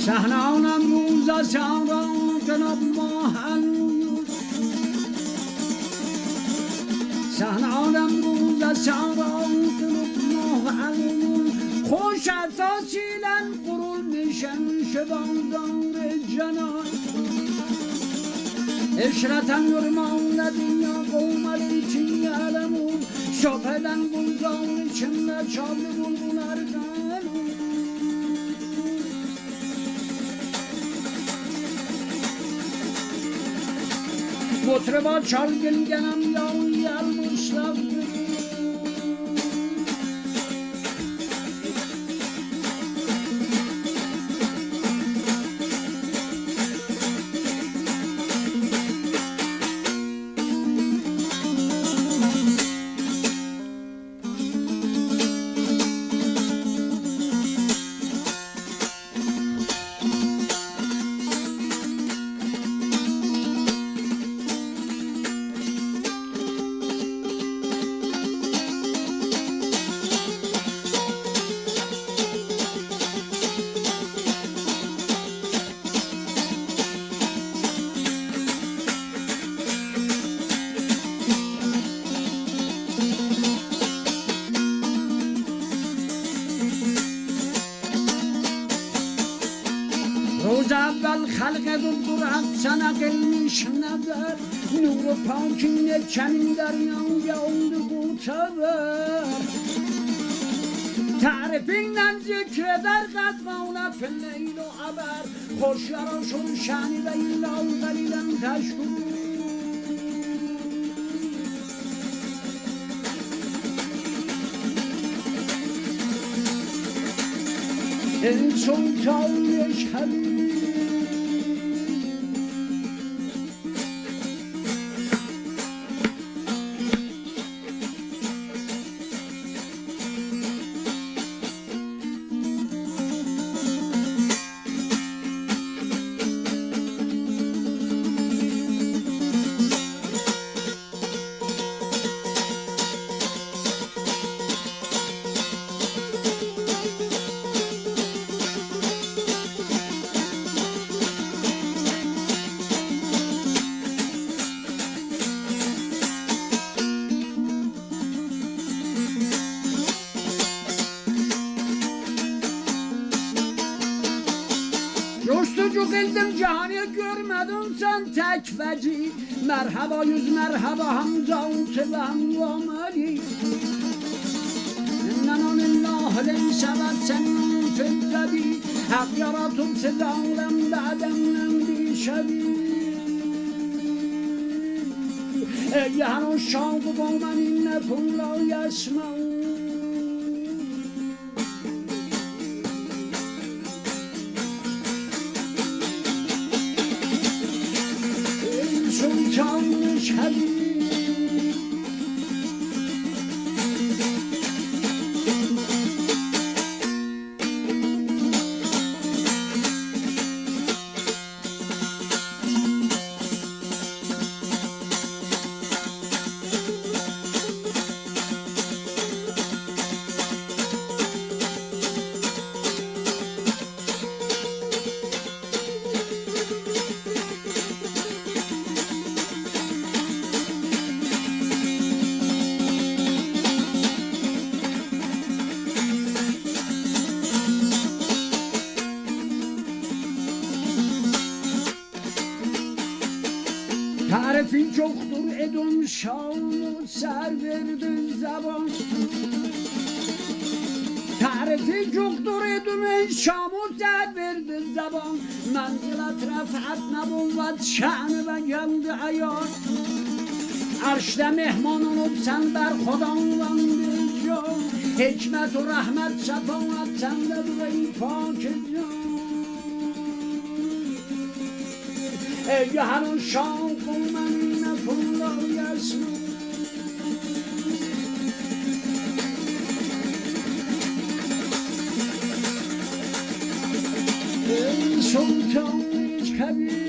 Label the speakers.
Speaker 1: سحنانم روز سهرا جناب ماهنوز سحنانم روز سهرا جناب ماهنوز خوش اساسیلن قرول میشن شباندار جنان اشرتن یرمان دنیا قوملی چی علمون شبهدن بلدان چنه چابل بلبولر گلون مطربا چال گلگنم یا یل مشلق روز اول خلق دلدرد سنق علمیش ندر نور پاکین چنین دریان یاود گوتبر تعریفیندن ذکر در قدمانت فی اللیل و عبر خوشیاران شد شنی و ایلا و قلیلن تشکر این سلطانش حبیب جستجو قلدم جهانی görmedim sen tek veci merhaba yüz merhaba hamza ve hamzamali İnnen lillah leyse ve senin fiddebi hak yaratum sedalem ba'dem bi şebi eyyhan şavku qavmen innekum la yesma'un sultanmış habib Tarifin çoktur edum şanı ser verdi zaman Tarifin çoktur edum şanı ser verdi zaman Menzilet refat nebuvvet şanı ve geldi ayar Arşta mehman olup sen ber Xudavandı can Hikmet u rahmet şefaat sende ey pak can eyyuhel şavku men innekum la yesma'un ey sultan kabir